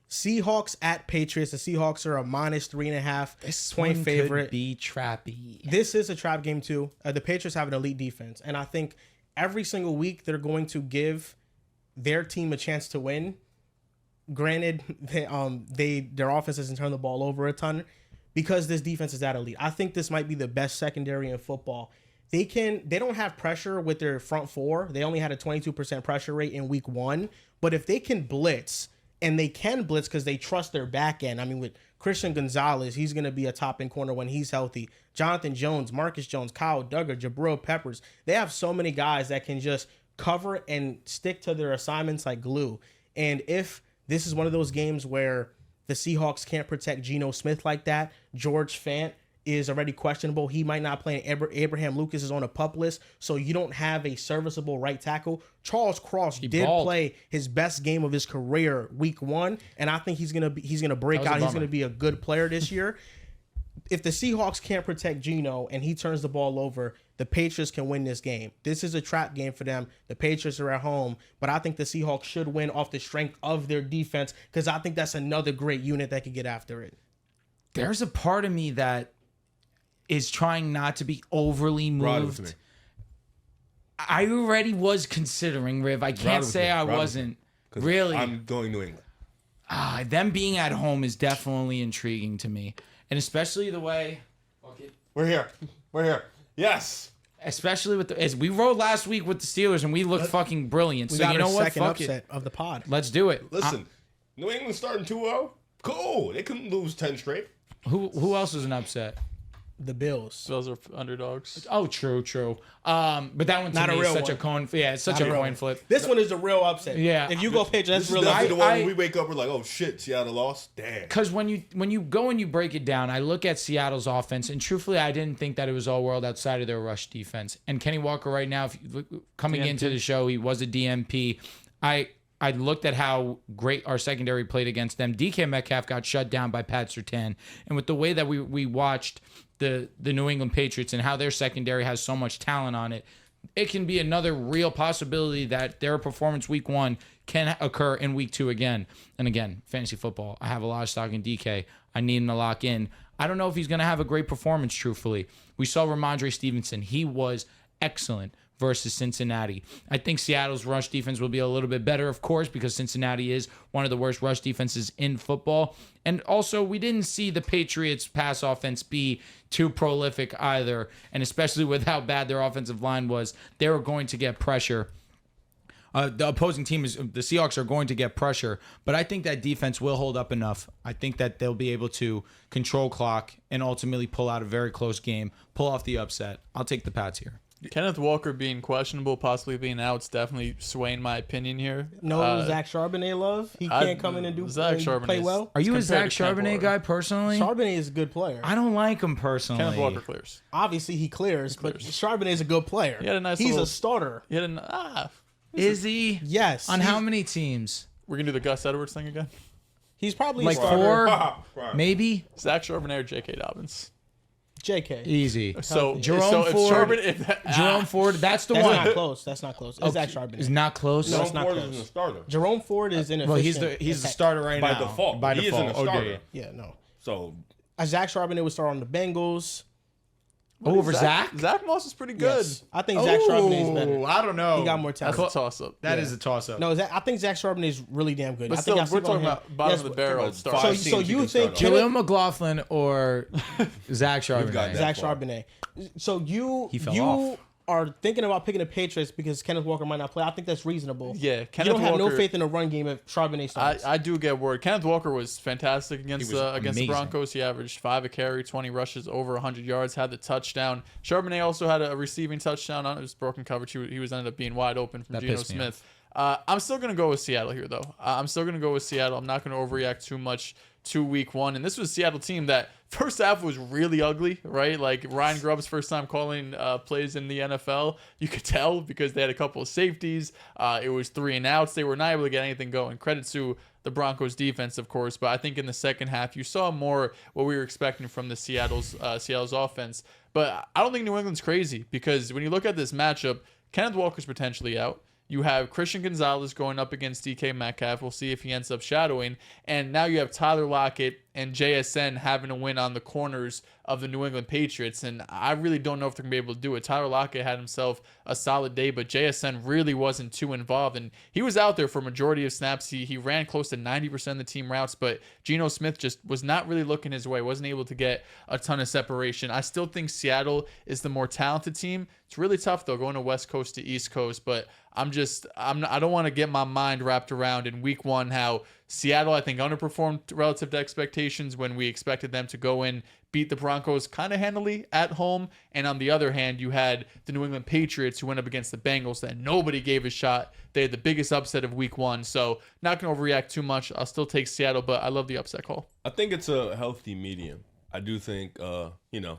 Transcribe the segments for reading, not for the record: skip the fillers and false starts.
Seahawks at Patriots. The Seahawks are a -3.5 This point one favorite. could be trappy. This is a trap game too. The Patriots have an elite defense, and I think every single week they're going to give their team a chance to win. Granted, their offense doesn't turn the ball over a ton because this defense is that elite. I think this might be the best secondary in football. They don't have pressure with their front four. They only had a 22% pressure rate in week 1. But if they can blitz, and they can blitz because they trust their back end. I mean, with Christian Gonzalez, he's going to be a top end corner when he's healthy. Jonathan Jones, Marcus Jones, Kyle Duggar, Jabril Peppers. They have so many guys that can just cover and stick to their assignments like glue. And if this is one of those games where the Seahawks can't protect Geno Smith like that, George Fant is already questionable. He might not play. Abraham Lucas is on a PUP list, so you don't have a serviceable right tackle. Charles Cross did play his best game of his career week 1, and I think he's gonna break out. He's gonna be a good player this year. If the Seahawks can't protect Geno and he turns the ball over, the Patriots can win this game. This is a trap game for them. The Patriots are at home, but I think the Seahawks should win off the strength of their defense because I think that's another great unit that could get after it. There's a part of me that is trying not to be overly moved. I already was considering, Riv. I can't say I wasn't. Really. I'm going New England. Them being at home is definitely intriguing to me. And especially the way... We're here. Yes. Especially with as we rode last week with the Steelers and we looked fucking brilliant. So you know what? Second upset of the pod. Let's do it. Listen, New England starting 2-0. Cool. They couldn't lose 10 straight. Who else was an upset? The Bills. Bills are underdogs. Oh, true. But that one to Not me a is real such one. a coin. Yeah, it's such a coin flip. This one is a real upset. Yeah. If you go Patriots, that's This is real definitely upset. the one when we wake up, we're like, oh shit, Seattle lost. Damn. Because when you go and you break it down, I look at Seattle's offense, and truthfully, I didn't think that it was all world outside of their rush defense. And Kenny Walker right now, if you look, coming into the show, he was a DMP. I looked at how great our secondary played against them. DK Metcalf got shut down by Pat Surtain. And with the way that we watched the New England Patriots and how their secondary has so much talent on it, it can be another real possibility that their performance week 1 can occur in week 2 again. And again, fantasy football, I have a lot of stock in DK. I need him to lock in. I don't know if he's going to have a great performance, truthfully. We saw Ramondre Stevenson. He was excellent versus Cincinnati. I think Seattle's rush defense will be a little bit better, of course, because Cincinnati is one of the worst rush defenses in football. And also, we didn't see the Patriots' pass offense be too prolific either. And especially with how bad their offensive line was, they were going to get pressure. The opposing team the Seahawks are going to get pressure, but I think that defense will hold up enough. I think that they'll be able to control clock and ultimately pull out a very close game, pull off the upset. I'll take the Pats here. Kenneth Walker being questionable, possibly being out, is definitely swaying my opinion here. No Zach Charbonnet love. He can't come in and play well. Are you a Zach compared to Kenneth Charbonnet Walker. guy personally? Charbonnet is a good player. I don't like him personally. Kenneth Walker clears. Obviously, he clears, but Charbonnet is a good player. He had a nice He's little- a starter. He had an Is he? Yes. On how many teams? We're gonna do the Gus Edwards thing again. He's probably Like a starter. 4? Maybe? Zach Charbonnet or J.K. Dobbins. JK. Easy. So Jerome if Ford. Charbonnet, Jerome Ford, that's the That's one. not close. That's not close. It's Zach Charbonnet. Is not close. No, Jerome it's not Ford close. isn't a starter. Jerome Ford is inefficient. Well, he's the starter right By now. default. By He default. isn't a starter. Okay. Yeah, no. So Zach Charbonnet would start on the Bengals. Over Zach? Zach Moss is pretty good. Yes. I think Zach Charbonnet is better. I don't know. He got more That's talent. a toss up. That is a toss up. No, I think Zach Charbonnet is really damn good. But I still, think we're talking about bottom of the barrel about start. five So teams you can think start Jaleel McLaughlin or Zach Charbonnet? got that. Zach far. Charbonnet. So He fell off. are thinking about picking the Patriots because Kenneth Walker might not play. I think that's reasonable. Yeah, You Kenneth don't have no Walker- faith in the run game if Charbonnet starts. I do get worried. Kenneth Walker was fantastic against was the amazing. Broncos. He averaged 5 a carry, 20 rushes, over 100 yards, had the touchdown. Charbonnet also had a receiving touchdown on his broken coverage. He was ended up being wide open from That Geno pissed me Smith. I'm still going to go with Seattle here, though. I'm still going to go with Seattle. I'm not going to overreact too much to week 1. And this was a Seattle team that first half was really ugly, right? Like Ryan Grubb's first time calling plays in the NFL. You could tell because they had a couple of safeties. It was 3 and outs. They were not able to get anything going. Credit to the Broncos defense, of course. But I think in the second half, you saw more what we were expecting from the Seattle's offense. But I don't think New England's crazy because when you look at this matchup, Kenneth Walker's potentially out. You have Christian Gonzalez going up against DK Metcalf. We'll see if he ends up shadowing. And now you have Tyler Lockett and JSN having to win on the corners of the New England Patriots. And I really don't know if they're going to be able to do it. Tyler Lockett had himself a solid day, but JSN really wasn't too involved. And he was out there for a majority of snaps. He ran close to 90% of the team routes, but Geno Smith just was not really looking his way, wasn't able to get a ton of separation. I still think Seattle is the more talented team. It's really tough, though, going to West Coast to East Coast, but I don't want to get my mind wrapped around in week one how Seattle, I think, underperformed relative to expectations when we expected them to go in, beat the Broncos kind of handily at home. And on the other hand, you had the New England Patriots who went up against the Bengals that nobody gave a shot. They had the biggest upset of week one. So not going to overreact too much. I'll still take Seattle, but I love the upset call. I think it's a healthy medium. I do think,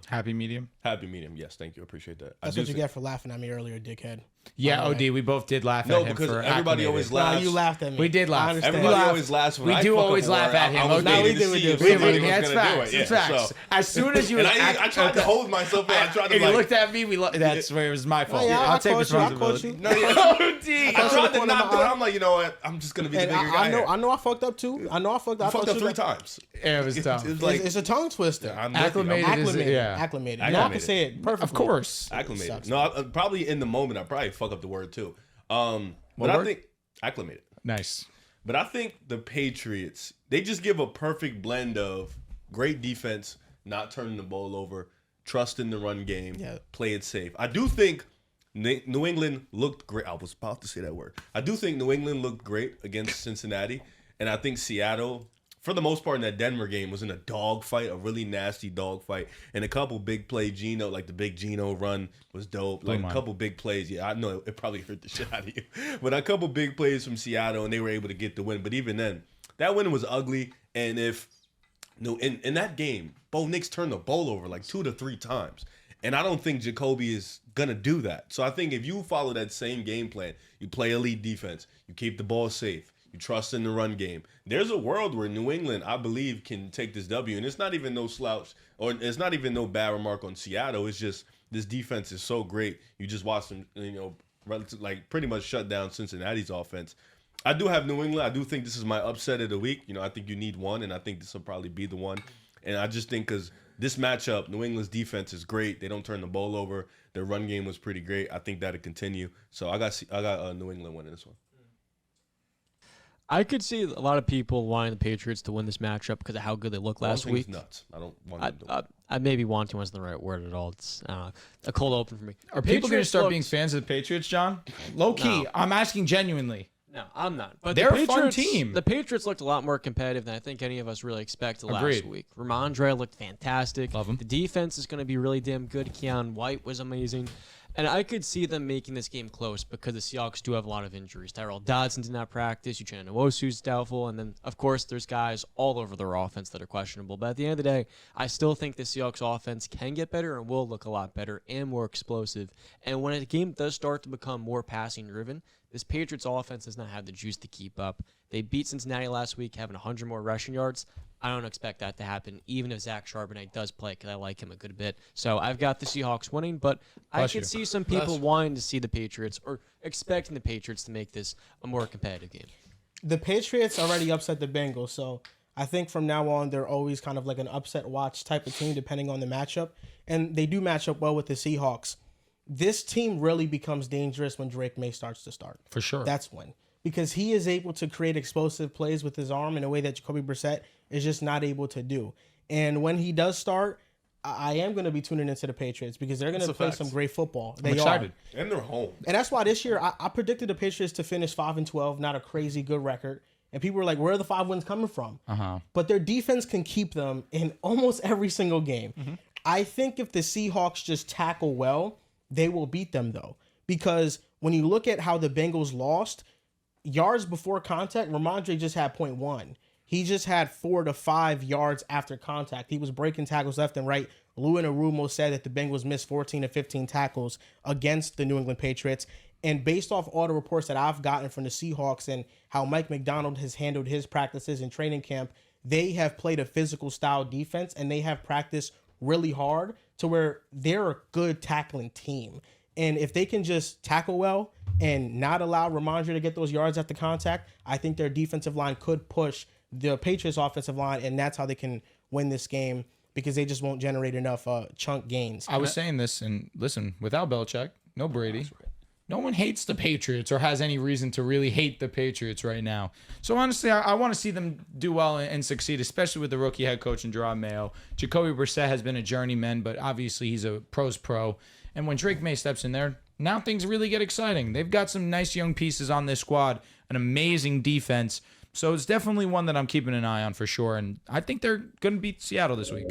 Happy medium. happy medium. Yes, thank you. Appreciate that. That's what you get for laughing at me earlier, dickhead. Yeah, OD, we both did laugh No, at him because for everybody acclimated. always Nah, laughs. you laughed at me. We did laugh. I understand. Everybody laugh. always laughs when We I do fuck up always a laugh word. at him. I was Okay. waiting we to did, we see did. if We somebody did. was That's gonna do facts. it. That's Yeah, facts. so- As soon as you And I tried to hold myself in. I tried to if you like. looked at me, that's where it was my fault. yeah, I'll take I caught responsibility. you. No, yeah. OD. I tried to one not of do my it. I'm like, you know what? I'm just gonna be the And bigger guy. I know I fucked up too. I know I fucked up. I fucked thought up you 3 like- times. It was tough. It's like It's a tongue twister. I'm Acclimated. Acclimated. yeah. Acclimated. Now I can Acclimated. say it perfectly. Of course. acclimated. Sucks. No, probably in the moment I probably fuck up the word too. But What I word? think acclimated. Nice. But I think the Patriots, they just give a perfect blend of great defense, not turning the ball over, trust in the run game, play it safe. I do think New England looked great. I was about to say that word. I do think New England looked great against Cincinnati. And I think Seattle, for the most part in that Denver game, was in a dogfight, a really nasty dogfight. And a couple big play Geno, like the big Geno run was dope. Like a couple big plays. Yeah, I know it probably hurt the shit out of you. But a couple big plays from Seattle, and they were able to get the win. But even then, that win was ugly. And in that game, Bo Nix turned the ball over like 2 to 3 times. And I don't think Jacoby is going to do that. So I think if you follow that same game plan, you play elite defense, you keep the ball safe, you trust in the run game, there's a world where New England, I believe, can take this W. And it's not even no slouch, or it's not even no bad remark on Seattle. It's just this defense is so great. You just watch them, like pretty much shut down Cincinnati's offense. I do have New England. I do think this is my upset of the week. I think you need one, and I think this will probably be the one. And I just think because this matchup, New England's defense is great. They don't turn the ball over. Their run game was pretty great. I think that'll continue. So I got New England winning this one. I could see a lot of people wanting the Patriots to win this matchup because of how good they looked last Wanting week. is nuts. I don't want them to win. I maybe wanting wasn't the right word at all. It's a cold open for me. Are people going to Patriots start looked- being fans of the Patriots, John? Low key. No. I'm asking genuinely. No, I'm not. But They're the a fun Patriots- team. The Patriots looked a lot more competitive than I think any of us really expected last Agreed. week. Ramondre looked fantastic. Love him. The defense is going to be really damn good. Keon White was amazing. And I could see them making this game close because the Seahawks do have a lot of injuries. Tyrell Dodson did not practice. Uchenna Nwosu's doubtful. And then, of course, there's guys all over their offense that are questionable. But at the end of the day, I still think the Seahawks offense can get better and will look a lot better and more explosive. And when a game does start to become more passing-driven, this Patriots offense does not have the juice to keep up. They beat Cincinnati last week, having 100 more rushing yards. I don't expect that to happen, even if Zach Charbonnet does play, because I like him a good bit. So I've got the Seahawks winning, but I could see some people wanting to see the Patriots or expecting the Patriots to make this a more competitive game. The Patriots already upset the Bengals, so I think from now on they're always kind of like an upset watch type of team, depending on the matchup. And they do match up well with the Seahawks. This team really becomes dangerous when Drake May starts to start. For sure. That's when. Because he is able to create explosive plays with his arm in a way that Jacoby Brissett is just not able to do. And when he does start, I am going to be tuning into the Patriots because they're going to play some great football. They excited. are. And they're home. And that's why this year I predicted the Patriots to finish 5-12, not a crazy good record. And people were like, where are the 5 wins coming from? But their defense can keep them in almost every single game. I think if the Seahawks just tackle well, they will beat them, though. Because when you look at how the Bengals lost, yards before contact, Ramondre just had 0.1. He just had 4 to 5 yards after contact. He was breaking tackles left and right. Lou Anarumo said that the Bengals missed 14 to 15 tackles against the New England Patriots. And based off all the reports that I've gotten from the Seahawks and how Mike McDonald has handled his practices in training camp, they have played a physical style defense and they have practiced really hard to where they're a good tackling team. And if they can just tackle well and not allow Ramondre to get those yards after contact, I think their defensive line could push the Patriots offensive line, and that's how they can win this game because they just won't generate enough chunk gains. I was saying this, and listen, without Belichick, no Brady. No one hates the Patriots or has any reason to really hate the Patriots right now. So honestly, I want to see them do well and succeed, especially with the rookie head coach and Gerard Mayo. Jacoby Brissett has been a journeyman, but obviously he's a pro's pro. And when Drake May steps in there, now things really get exciting. They've got some nice young pieces on this squad, an amazing defense. So it's definitely one that I'm keeping an eye on for sure. And I think they're going to beat Seattle this week.